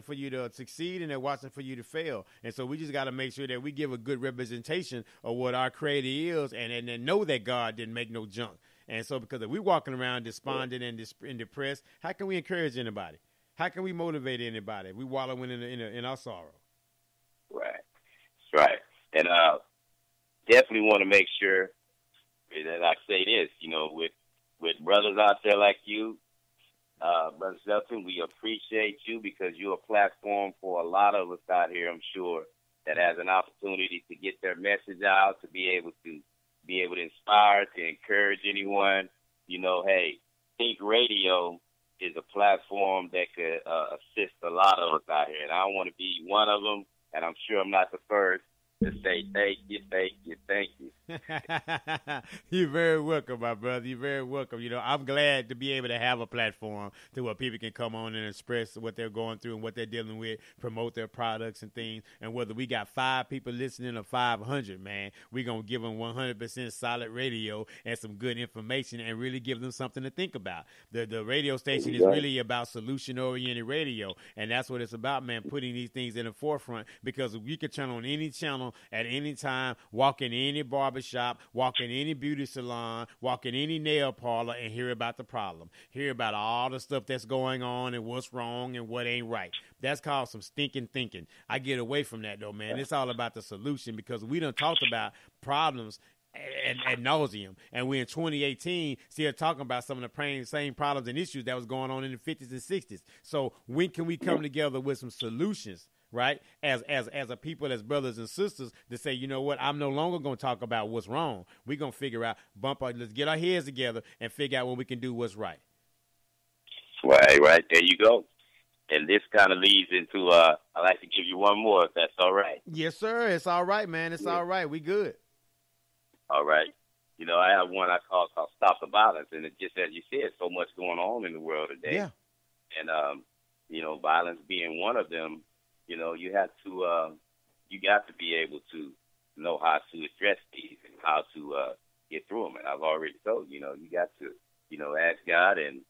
for you to succeed and they're watching for you to fail. And so we just got to make sure that we give a good representation of what our creator is and know that God didn't make no junk. And so because if we're walking around despondent and depressed, how can we encourage anybody? How can we motivate anybody? We wallowing in our sorrow. Right. That's right. And definitely want to make sure that I say this, with brothers out there like you, Brother Shelton, we appreciate you because you're a platform for a lot of us out here, I'm sure, that has an opportunity to get their message out, to be able to inspire, to encourage anyone. Hey, Think Radio is a platform that could assist a lot of us out here. And I want to be one of them, and I'm sure I'm not the first to say thank you, thank you, thank you. You're very welcome, my brother. You're very welcome. I'm glad to be able to have a platform to where people can come on and express what they're going through and what they're dealing with, promote their products and things. And whether we got 5 people listening or 500, man, we're going to give them 100% solid radio and some good information and really give them something to think about. The radio station is really about solution-oriented radio, and that's what it's about, man, putting these things in the forefront, because we could turn on any channel at any time, walk in any barbershop, walk in any beauty salon, walk in any nail parlor, and hear about the problem. Hear about all the stuff that's going on and what's wrong and what ain't right. That's called some stinking thinking. I get away from that, though, man. It's all about the solution, because we done talked about problems ad nauseum, and we're in 2018 still talking about some of the same problems and issues that was going on in the 50s and 60s. So when can we come together with some solutions, right, as a people, as brothers and sisters, to say, you know what, I'm no longer going to talk about what's wrong. We're going to figure out, let's get our heads together and figure out what we can do what's right. Right, there you go. And this kind of leads into, I'd like to give you one more, if that's all right. Yes, sir. It's all right, man. It's all right. We good. All right. I have one I call Stop the Violence, and it just, as you said, so much going on in the world today. Yeah. And, violence being one of them, you have to, you got to be able to know how to address these and how to get through them. And I've already told you, you got to, ask God and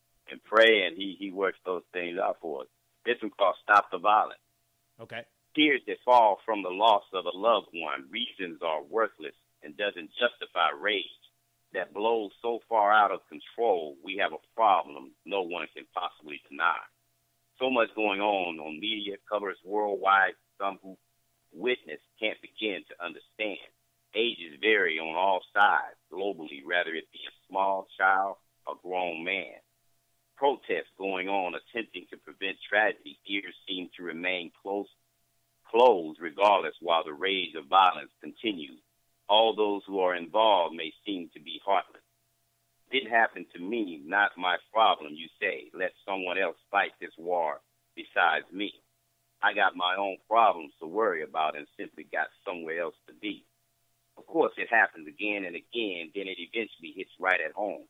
pray, and he works those things out for us. This one called Stop the Violence. Okay. Tears that fall from the loss of a loved one, reasons are worthless and doesn't justify rage that blows so far out of control. We have a problem no one can possibly deny. So much going on media covers worldwide. Some who witness can't begin to understand. Ages vary on all sides globally, whether it be a small child or grown man. Protests going on attempting to prevent tragedy. Ears seem to remain closed regardless, while the rage of violence continues. All those who are involved may seem to be heartless. Didn't happen to me, not my problem, you say. Let someone else fight this war besides me. I got my own problems to worry about and simply got somewhere else to be. Of course, it happens again and again, then it eventually hits right at home.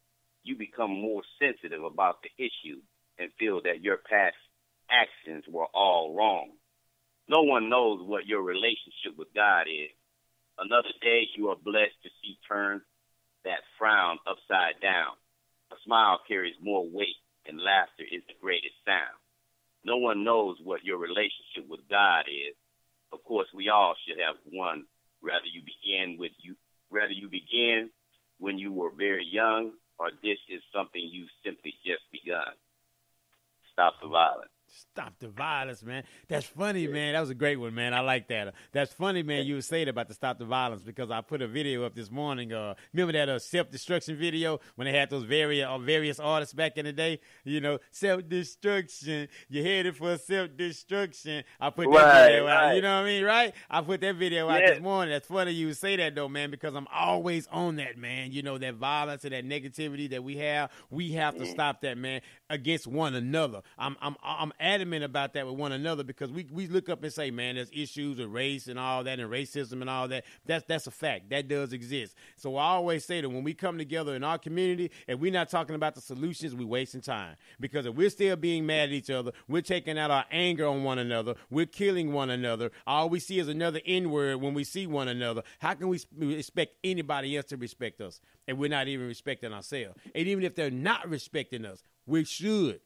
You become more sensitive about the issue and feel that your past actions were all wrong. No one knows what your relationship with God is. Another day you are blessed to see turn that frown upside down. A smile carries more weight, and laughter is the greatest sound. No one knows what your relationship with God is. Of course, we all should have one. Whether you begin when you were very young, or this is something you've simply just begun. Stop the violence. Stop the violence, man. That's funny, man. That was a great one, man. I like that. That's funny, man. You were saying about the stop the violence, because I put a video up this morning. Remember that self-destruction video when they had those various artists back in the day? Self-destruction. You're headed for self-destruction. I put that video out. You know what I mean, right? I put that video out this morning. That's funny you would say that, though, man, because I'm always on that, man. That violence and that negativity that we have to stop that, man, against one another. I'm adamant about that with one another, because we look up and say, man, there's issues with race and all that and racism and all that. That's a fact. That does exist. So I always say that when we come together in our community and we're not talking about the solutions, we're wasting time. Because if we're still being mad at each other, we're taking out our anger on one another, we're killing one another, all we see is another N-word when we see one another. How can we expect anybody else to respect us if we're not even respecting ourselves? And even if they're not respecting us, we should.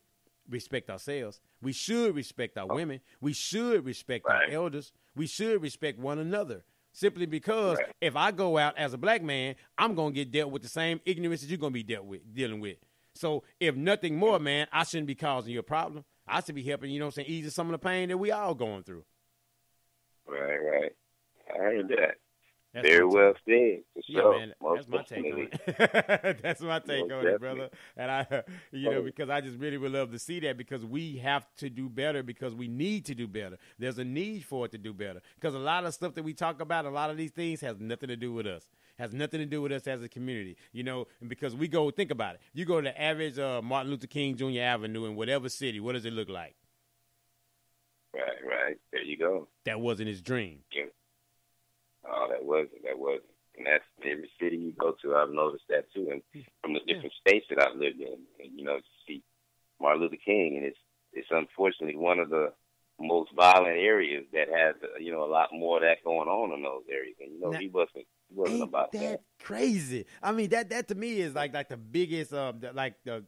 respect ourselves. We should respect our women. We should respect our elders. We should respect one another. Simply because if I go out as a black man, I'm going to get dealt with the same ignorance that you're going to be dealing with. So if nothing more, man, I shouldn't be causing you a problem. I should be helping, you know what I'm saying, easing some of the pain that we all going through. Right. I heard that. That's very well said. Yeah, sure. Man, that's my take on it. That's my take on it, brother. And I, because I just really would love to see that, because we have to do better, because we need to do better. There's a need for it to do better, because a lot of stuff that we talk about, a lot of these things has nothing to do with us. Has nothing to do with us as a community, and because we go, think about it. You go to the average Martin Luther King Jr. Avenue in whatever city, what does it look like? Right. There you go. That wasn't his dream. Yeah. Oh, that wasn't. And that's every city you go to. I've noticed that too. And from the different states that I've lived in, and, you see Martin Luther King, and it's unfortunately one of the most violent areas that has, a lot more of that going on in those areas. And, now, he wasn't about that. Crazy. I mean, that to me is like the biggest, the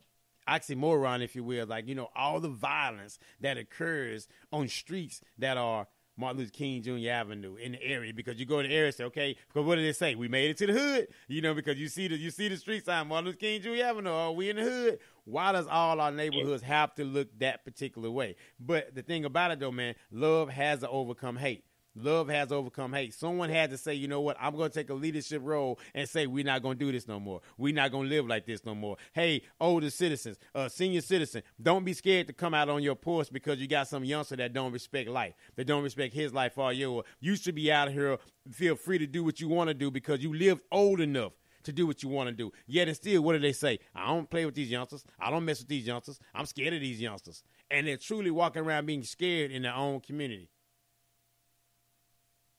oxymoron, if you will, all the violence that occurs on streets that are Martin Luther King Jr. Avenue in the area, because you go to the area and say, okay, because what did they say? We made it to the hood, because you see the street sign, Martin Luther King Jr. Avenue, are we in the hood? Why does all our neighborhoods have to look that particular way? But the thing about it, though, man, love has to overcome hate. Love has overcome hate. Someone had to say, you know what, I'm going to take a leadership role and say we're not going to do this no more. We're not going to live like this no more. Hey, older citizens, senior citizen, don't be scared to come out on your porch because you got some youngster that don't respect life, that don't respect his life or yours. You should be out here, feel free to do what you want to do because you lived old enough to do what you want to do. Yet and still, what do they say? I don't play with these youngsters. I don't mess with these youngsters. I'm scared of these youngsters. And they're truly walking around being scared in their own community.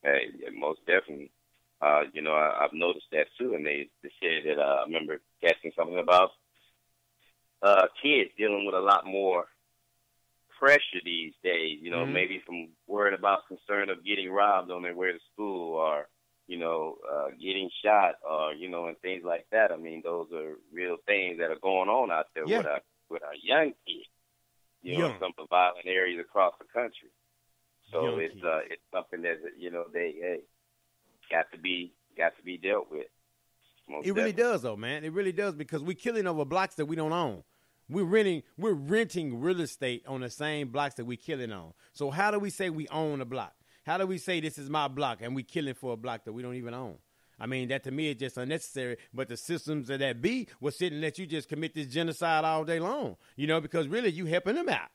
Hey, yeah, most definitely. I've noticed that too, and they said that I remember catching something about kids dealing with a lot more pressure these days. Maybe from worried about concern of getting robbed on their way to school, or getting shot, or and things like that. I mean, those are real things that are going on out there with our young kids. In some of the violent areas across the country. So it's something that they got to be dealt with. It really does, though, man. It really does, because we're killing over blocks that we don't own. We're renting real estate on the same blocks that we're killing on. So how do we say we own a block? How do we say this is my block and we killing for a block that we don't even own? I mean, that to me is just unnecessary. But the systems of that be will sit and let you just commit this genocide all day long, because really you helping them out.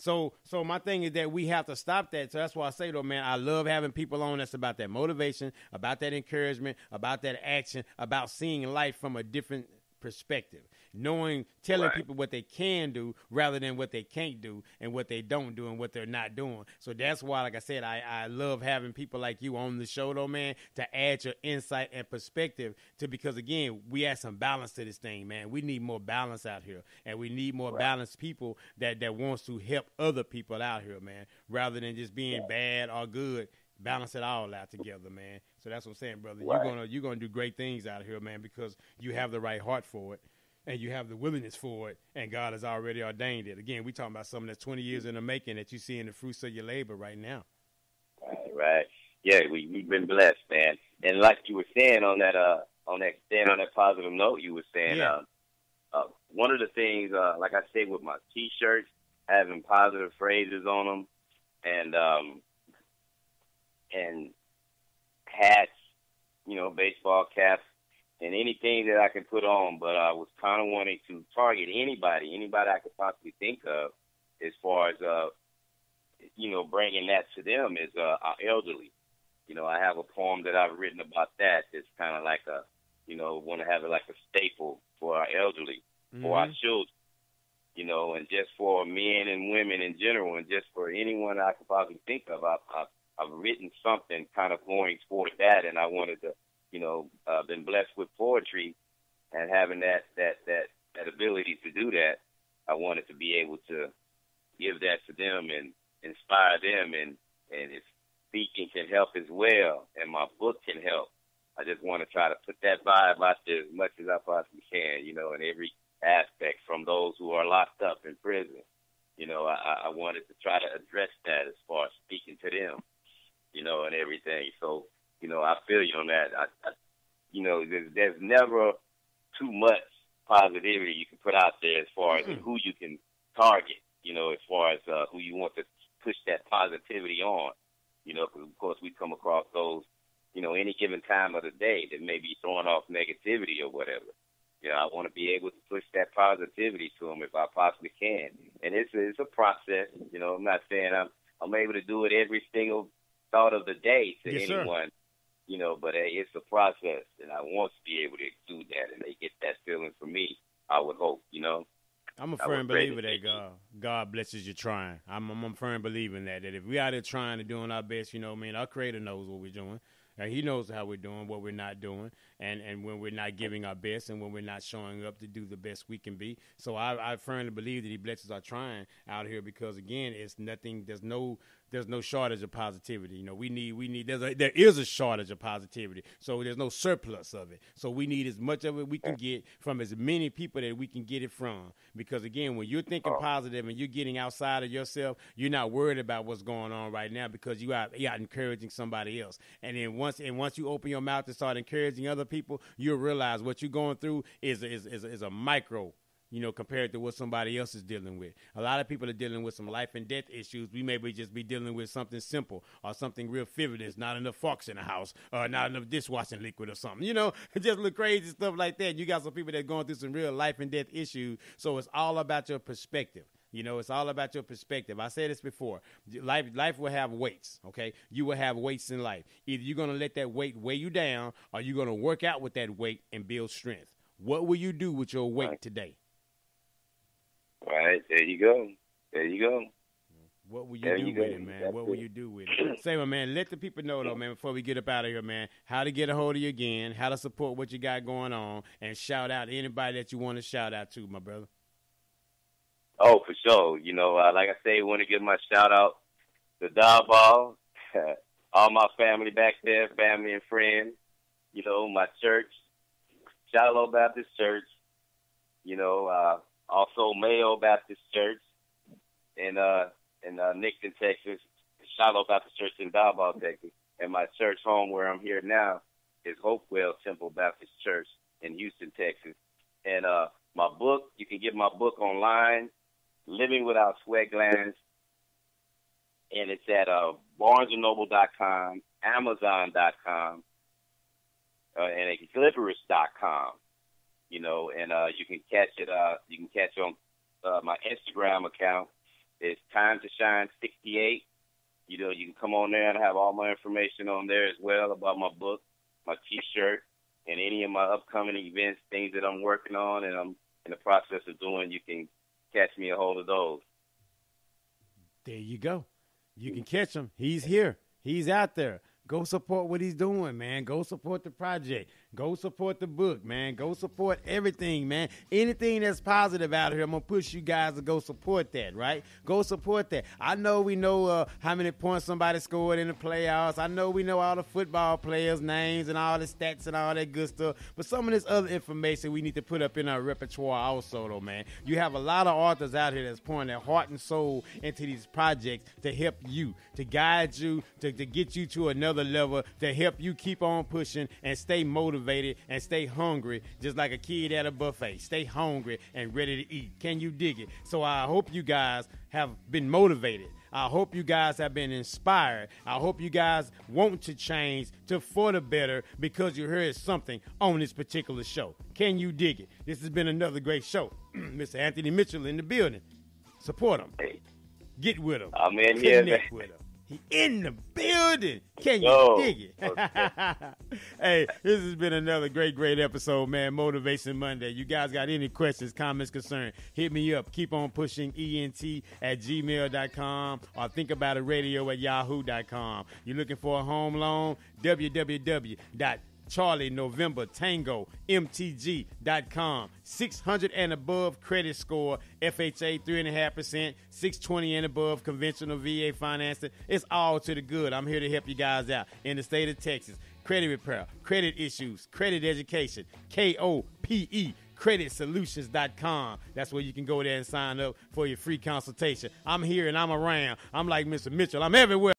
So my thing is that we have to stop that. So that's why I say, though, man, I love having people on that's about that motivation, about that encouragement, about that action, about seeing life from a different perspective, telling people what they can do rather than what they can't do and what they don't do and what they're not doing. So that's why, like I said, I love having people like you on the show, though, man, to add your insight and perspective because, again, we add some balance to this thing, man. We need more balance out here, and we need more balanced people that wants to help other people out here, man, rather than just being bad or good. Balance it all out together, man. So that's what I'm saying, brother. You're gonna do great things out here, man, because you have the right heart for it, and you have the willingness for it, and God has already ordained it. Again, we talking about something that's 20 years in the making that you see in the fruits of your labor right now. Right. Yeah, we've been blessed, man. And like you were saying on that positive note, you were saying one of the things, like I say, with my T-shirts, having positive phrases on them, and hats, baseball caps, and anything that I can put on. But I was kind of wanting to target anybody I could possibly think of as far as, bringing that to them is our elderly. I have a poem that I've written about that. It's kind of like want to have it like a staple for our elderly, for our children, and just for men and women in general, and just for anyone I could possibly think of. I've written something kind of going toward that, and I wanted to, been blessed with poetry and having that ability to do that. I wanted to be able to give that to them and inspire them, and if speaking can help as well, and my book can help, I just want to try to put that vibe out there as much as I possibly can, in every aspect, from those who are locked up in prison I wanted to try to address that as far as speaking to them, and everything. So, I feel you on that. There's never too much positivity you can put out there as far as who you can target, as far as who you want to push that positivity on, 'cause of course we come across those, any given time of the day that may be throwing off negativity or whatever. I want to be able to push that positivity to them if I possibly can. And it's a process. I'm not saying I'm able to do it every single thought of the day to anyone, but it's a process, and I want to be able to do that, and they get that feeling from me, I would hope, I'm a firm believer that God blesses you trying. I'm a firm believer in that if we out there trying and doing our best, our Creator knows what we're doing. He knows how we're doing, what we're not doing, and when we're not giving our best and when we're not showing up to do the best we can be. So I firmly believe that he blesses our trying out here because, again, it's nothing. There's no shortage of positivity. We need. There is a shortage of positivity, so there's no surplus of it. So we need as much of it we can get from as many people that we can get it from. Because again, when you're thinking positive and you're getting outside of yourself, you're not worried about what's going on right now because you're out encouraging somebody else. And then once you open your mouth and start encouraging other people, you'll realize what you're going through is a micro. Compared to what somebody else is dealing with. A lot of people are dealing with some life and death issues. We maybe just be dealing with something simple or something real frivolous, not enough forks in the house, or not enough dishwashing liquid or something, just little crazy stuff like that. You got some people that are going through some real life and death issues. So it's all about your perspective. It's all about your perspective. I said this before. Life will have weights, okay? You will have weights in life. Either you're going to let that weight weigh you down or you're going to work out with that weight and build strength. What will you do with your weight today? Right, there you go. What will you do with it, man? That's what will you do with it? Say, man, let the people know, though, man, before we get up out of here, man, how to get a hold of you again, how to support what you got going on, and shout out anybody that you want to shout out to, my brother. Oh, for sure. Like I say, I want to give my shout out to Dodgeball, all my family back there, family and friends, my church, Shiloh Baptist Church, also Mayo Baptist Church in Nixon, Texas, Shiloh Baptist Church in Dalball, Texas, and my church home where I'm here now is Hopewell Temple Baptist Church in Houston, Texas. And my book, you can get my book online, Living Without Sweat Glands, and it's at BarnesandNoble.com, Amazon.com, and Glibberous.com. And you can catch it. You can catch it on my Instagram account. It's Time to Shine 68. You can come on there and have all my information on there as well about my book, my T-shirt, and any of my upcoming events, things that I'm working on and I'm in the process of doing. You can catch me a hold of those. There you go. You can catch him. He's here. He's out there. Go support what he's doing, man. Go support the project. Go support the book, man. Go support everything, man. Anything that's positive out here, I'm going to push you guys to go support that, right? Go support that. I know we know how many points somebody scored in the playoffs. I know we know all the football players' names and all the stats and all that good stuff. But some of this other information we need to put up in our repertoire also, though, man. You have a lot of authors out here that's pouring their heart and soul into these projects to help you, to guide you, to get you to another level, to help you keep on pushing and stay motivated and stay hungry, just like a kid at a buffet. Stay hungry and ready to eat. Can you dig it? So I hope you guys have been motivated. I hope you guys have been inspired. I hope you guys want to change for the better because you heard something on this particular show. Can you dig it? This has been another great show. Mr. Anthony Mitchell in the building. Support him. Get with him. I'm in here. Connect with him. He in the building. Can you dig it? Okay. Hey, this has been another great episode, man. Motivation Monday. You guys got any questions, comments, concerns, hit me up. Keep on pushing ENT@gmail.com or thinkaboutradio@yahoo.com. You're looking for a home loan? www.CharlieNovemberTangoMTG.com. 600 and above credit score, FHA 3.5%, 620 and above conventional VA financing. It's all to the good. I'm here to help you guys out in the state of Texas. Credit repair, credit issues, credit education, KOPE. creditsolutions.com. That's where you can go there and sign up for your free consultation. I'm here and I'm around. I'm like Mr. Mitchell. I'm everywhere.